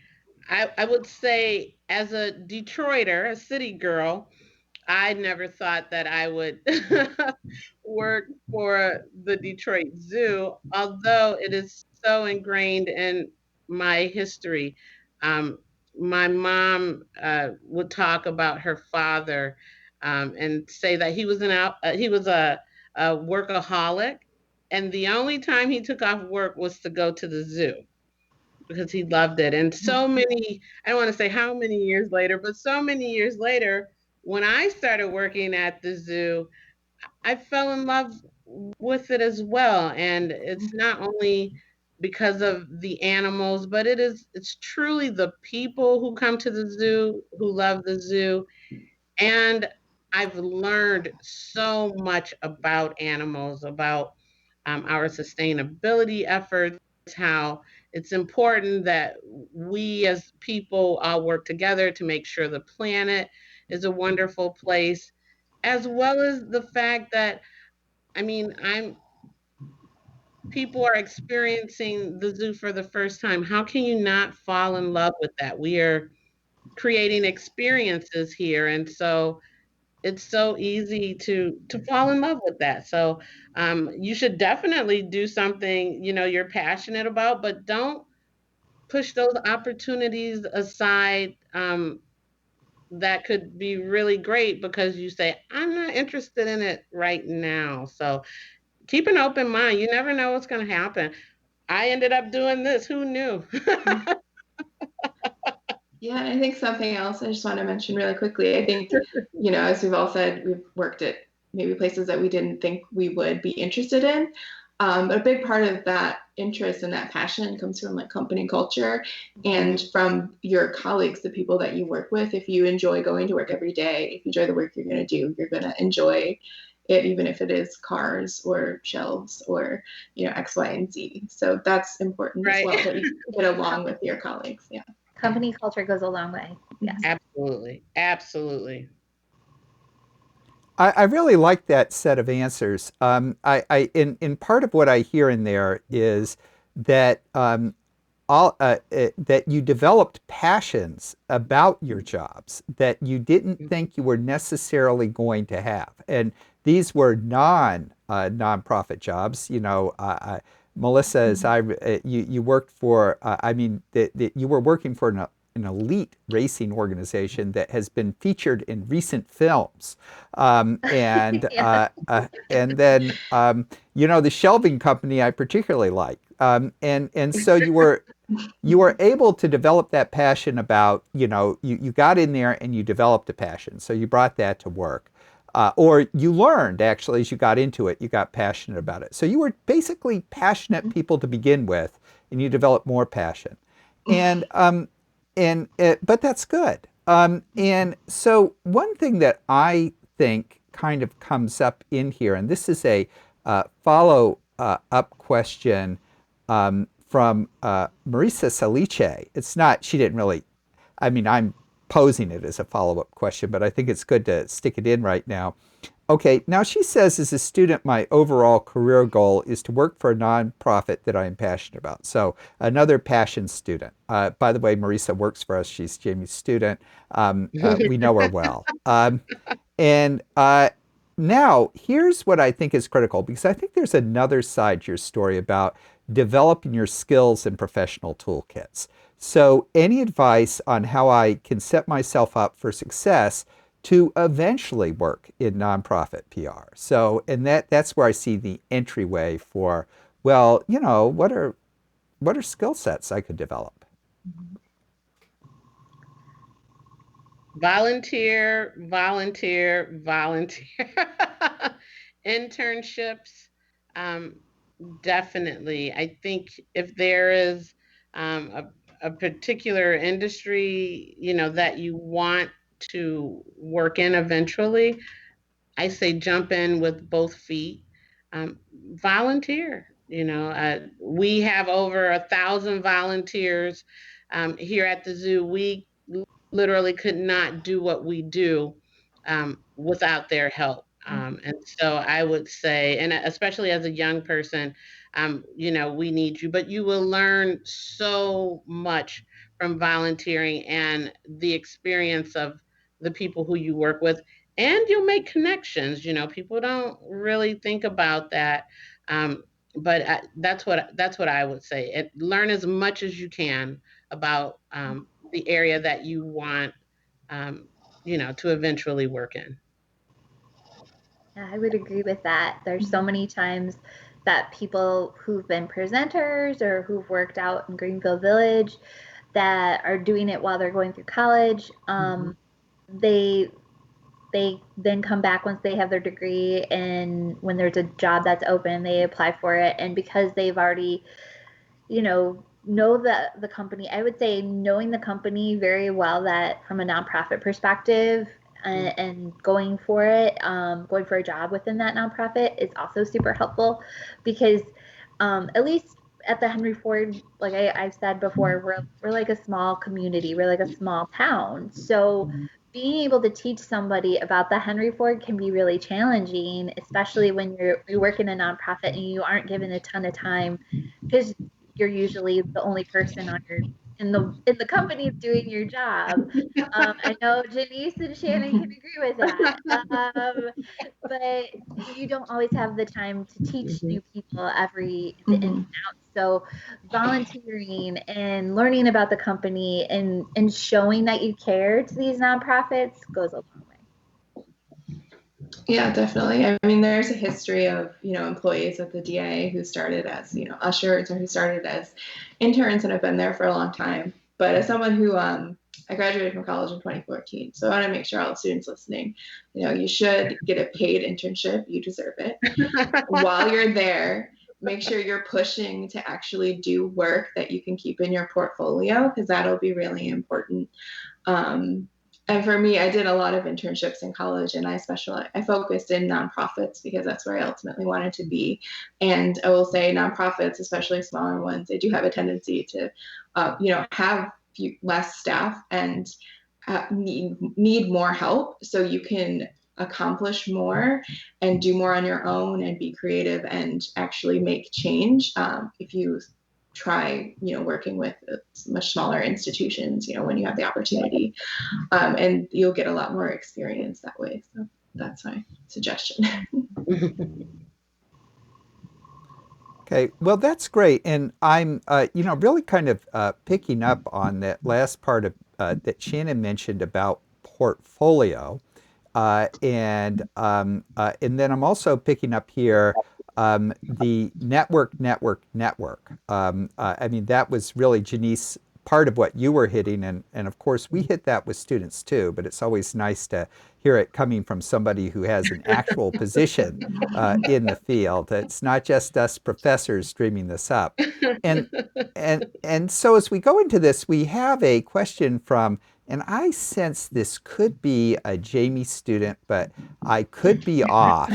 I would say, as a Detroiter, a city girl, I never thought that I would work for the Detroit Zoo, although it is so ingrained in my history. Um, my mom would talk about her father, and say that he was a workaholic, and the only time he took off work was to go to the zoo because he loved it. And so many, I don't want to say how many years later, but so many years later, when I started working at the zoo, I fell in love with it as well. And it's not only because of the animals, but it's truly the people who come to the zoo, who love the zoo. And I've learned so much about animals, about our sustainability efforts, how it's important that we as people all work together to make sure the planet is a wonderful place, as well as the fact that, I mean, people are experiencing the zoo for the first time. How can you not fall in love with that? We are creating experiences here, and so it's so easy to fall in love with that. So you should definitely do something you're passionate about, but don't push those opportunities aside, that could be really great because you say, I'm not interested in it right now. So keep an open mind. You never know what's going to happen. I ended up doing this. Who knew? Yeah, I think something else I just want to mention really quickly. I think, as we've all said, we've worked at maybe places that we didn't think we would be interested in. But a big part of that interest and that passion comes from like company culture and from your colleagues, the people that you work with. If you enjoy going to work every day, if you enjoy the work you're going to do, you're going to enjoy it, even if it is cars or shelves or, X, Y, and Z. So that's important as well, that you get along with your colleagues. Yeah. Company culture goes a long way. Yes. Absolutely. Absolutely. I really like that set of answers. In part of what I hear in there is that that you developed passions about your jobs that you didn't think you were necessarily going to have, and these were nonprofit jobs. Melissa, as you worked for, you were working for an elite racing organization that has been featured in recent films, and then the shelving company I particularly like. And so you were able to develop that passion about, you got in there and you developed a passion. So you brought that to work. Or you learned, actually, as you got into it, you got passionate about it. So you were basically passionate people to begin with, and you developed more passion. And, but that's good. And so one thing that I think kind of comes up in here, and this is a follow up question from Marisa Salice. It's not, she didn't really, I mean, I'm posing it as a follow up question, but I think it's good to stick it in right now. Okay, now she says, as a student, my overall career goal is to work for a nonprofit that I am passionate about. So, another passion student. By the way, Marisa works for us. She's Jamie's student. We know her well. And now, here's what I think is critical, because I think there's another side to your story about developing your skills and professional toolkits. So, any advice on how I can set myself up for success to eventually work in nonprofit PR? So, and that's where I see the entryway for, well, what are skill sets I could develop? Volunteer, volunteer, volunteer. Internships, definitely. I think if there is a particular industry, that you want to work in eventually, I say jump in with both feet. Volunteer. We have over 1,000 volunteers here at the zoo. We literally could not do what we do without their help. And so I would say, and especially as a young person, we need you, but you will learn so much from volunteering and the experience of the people who you work with, and you'll make connections. People don't really think about that. Um, but that's what I would say. Learn as much as you can about the area that you want, um, to eventually work in. Yeah, I would agree with that. There's so many times that people who've been presenters or who've worked out in Greenfield Village that are doing it while they're going through college, they they then come back once they have their degree, and when there's a job that's open, they apply for it. And because they've already, know the company, I would say knowing the company very well, that from a nonprofit perspective, and going for it, going for a job within that nonprofit is also super helpful, because at least at the Henry Ford, like I've said before, we're like a small community, we're like a small town. So being able to teach somebody about the Henry Ford can be really challenging, especially when you work in a nonprofit and you aren't given a ton of time, because you're usually the only person on your in the company doing your job. I know Jenise and Shannon can agree with that. But you don't always have the time to teach new people the ins and outs. So volunteering and learning about the company and showing that you care to these nonprofits goes a long way. Yeah, definitely. I mean, there's a history of, employees at the DIA who started as, ushers, or who started as interns and have been there for a long time. But as someone who, I graduated from college in 2014, so I want to make sure all the students listening, you should get a paid internship. You deserve it. While you're there, make sure you're pushing to actually do work that you can keep in your portfolio, because that'll be really important. And for me, I did a lot of internships in college, and I focused in nonprofits because that's where I ultimately wanted to be. And I will say nonprofits, especially smaller ones, they do have a tendency to, have less staff and need more help, so you can accomplish more and do more on your own and be creative and actually make change, if you try working with much smaller institutions when you have the opportunity, and you'll get a lot more experience that way. So that's my suggestion. Okay, well, that's great. And I'm, really kind of picking up on that last part of that Shannon mentioned about portfolio. And then I'm also picking up here the network. I mean, that was really, Jenise, part of what you were hitting, and of course we hit that with students too, but it's always nice to hear it coming from somebody who has an actual position in the field. It's not just us professors dreaming this up. And, and so as we go into this, we have a question from, and I sense this could be a Jamie student, but I could be off.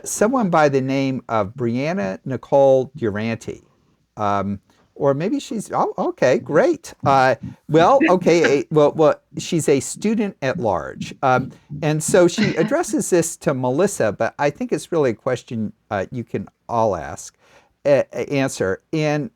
Someone by the name of Brianna Nicole Durante. Or maybe she's, oh, okay, great. Well, she's a student at large. And so she addresses this to Melissa, but I think it's really a question you can all answer. And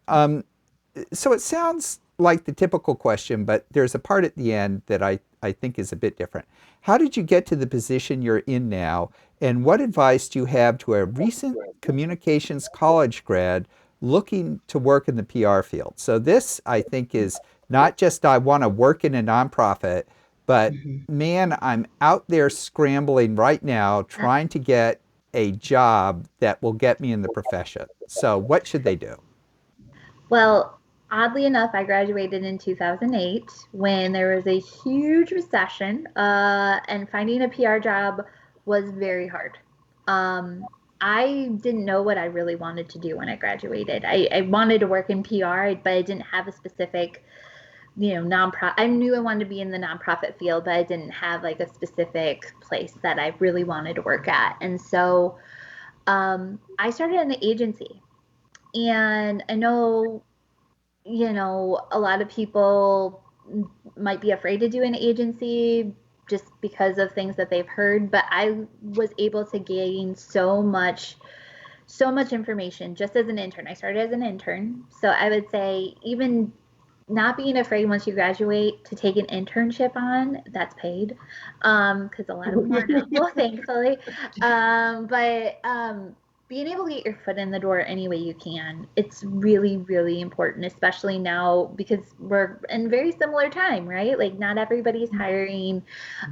so it sounds like the typical question, but there's a part at the end that I think is a bit different. How did you get to the position you're in now? And what advice do you have to a recent communications college grad looking to work in the PR field? So this, I think, is not just I want to work in a nonprofit, but man, I'm out there scrambling right now trying to get a job that will get me in the profession. So what should they do? Well, oddly enough, I graduated in 2008 when there was a huge recession, and finding a PR job was very hard. I didn't know what I really wanted to do when I graduated. I wanted to work in PR, but I didn't have a specific, nonprofit. I knew I wanted to be in the nonprofit field, but I didn't have like a specific place that I really wanted to work at. And so I started in the agency. And I know, a lot of people might be afraid to do an agency just because of things that they've heard, but I was able to gain so much information just as an intern. I started as an intern. So I would say even not being afraid once you graduate to take an internship on that's paid, because a lot of them are now, well, thankfully. But being able to get your foot in the door any way you can, it's really, really important, especially now because we're in very similar time, right? Like not everybody's hiring,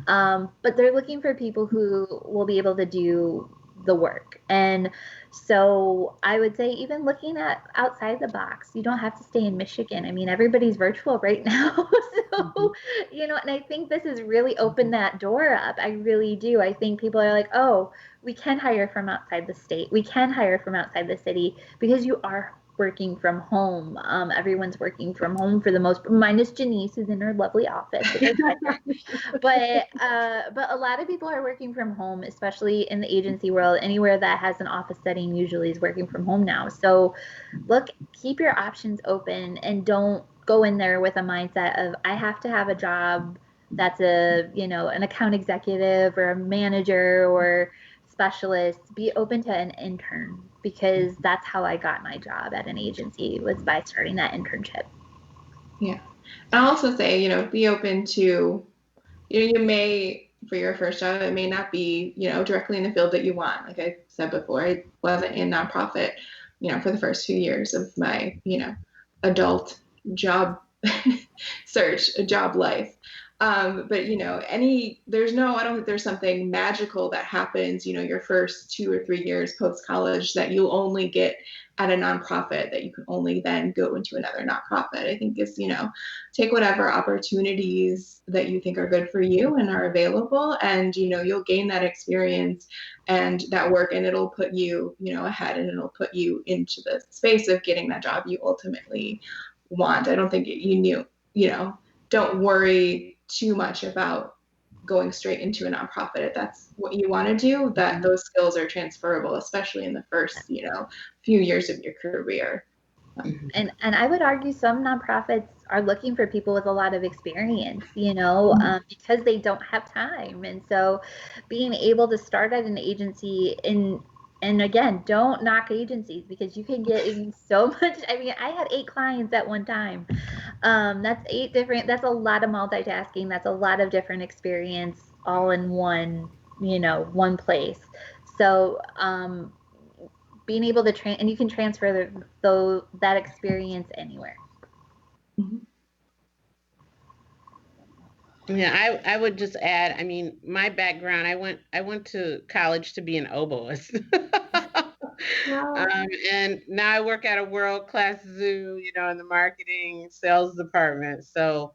but they're looking for people who will be able to do the work. And so I would say even looking at outside the box, you don't have to stay in Michigan. I mean, everybody's virtual right now. So, and I think this has really opened that door up. I really do. I think people are like, oh, we can hire from outside the state. We can hire from outside the city because you are working from home. Everyone's working from home for the most, minus Jenise, who's in her lovely office. But a lot of people are working from home, especially in the agency world. Anywhere that has an office setting usually is working from home now. So look, keep your options open and don't go in there with a mindset of I have to have a job that's an account executive or a manager or specialist. Be open to an intern, because that's how I got my job at an agency, was by starting that internship. Yeah. I'll also say, be open to, you may, for your first job, it may not be, directly in the field that you want. Like I said before, I wasn't in nonprofit, for the first few years of my, adult job search, job life. But I don't think there's something magical that happens, your first 2 or 3 years post college that you'll only get at a nonprofit, that you can only then go into another nonprofit. I think is, take whatever opportunities that you think are good for you and are available, and, you'll gain that experience and that work, and it'll put you, ahead, and it'll put you into the space of getting that job you ultimately want. I don't think don't worry too much about going straight into a nonprofit. If that's what you want to do, that those skills are transferable, especially in the first, few years of your career. And I would argue some nonprofits are looking for people with a lot of experience, because they don't have time. And so being able to start at an agency and again, don't knock agencies, because you can get so much. I mean, I had 8 clients at one time. That's that's a lot of multitasking. That's a lot of different experience all in one place. So, being able to and you can transfer that experience anywhere. Yeah, I would just add, I mean, my background, I went to college to be an oboist. Wow. And now I work at a world-class zoo, in the marketing sales department. So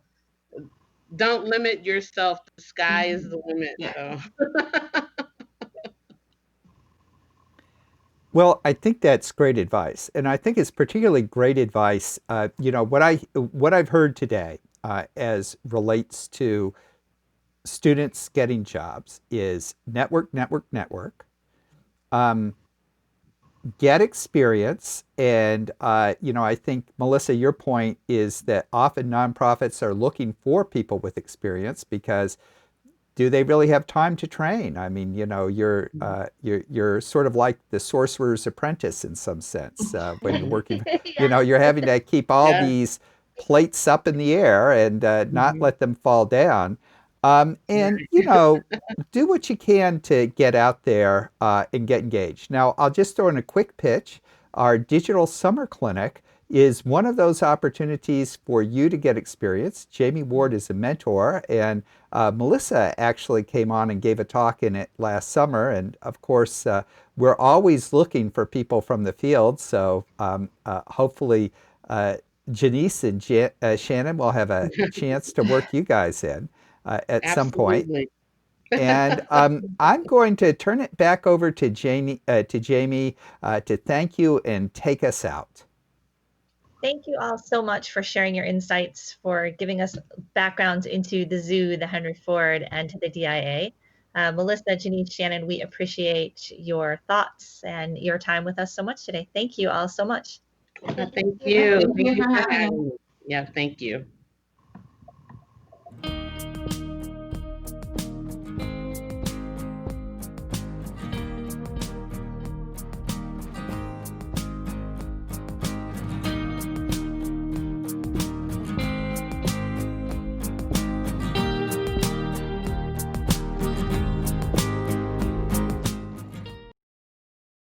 don't limit yourself. The sky is the limit. Yeah. So Well, I think that's great advice, and I think it's particularly great advice. What I've heard today as relates to students getting jobs is network, network, network. Um, get experience, and I think Melissa, your point is that often nonprofits are looking for people with experience because do they really have time to train? I mean, you're sort of like the sorcerer's apprentice in some sense when you're working. Yeah. You're having to keep all yeah. these plates up in the air and not let them fall down. And do what you can to get out there and get engaged. Now, I'll just throw in a quick pitch. Our digital summer clinic is one of those opportunities for you to get experience. Jamie Ward is a mentor, and Melissa actually came on and gave a talk in it last summer. And of course, we're always looking for people from the field. So hopefully, Jenise and Shannon will have a chance to work you guys in at some point. Absolutely. And I'm going to turn it back over to Jamie to thank you and take us out. Thank you all so much for sharing your insights, for giving us backgrounds into the zoo, the Henry Ford, and to the DIA. Melissa, Jenise, Shannon, we appreciate your thoughts and your time with us so much today. Thank you all so much. Thank Thank you. Thank you Thank you for for having us. having me. Yeah, thank you.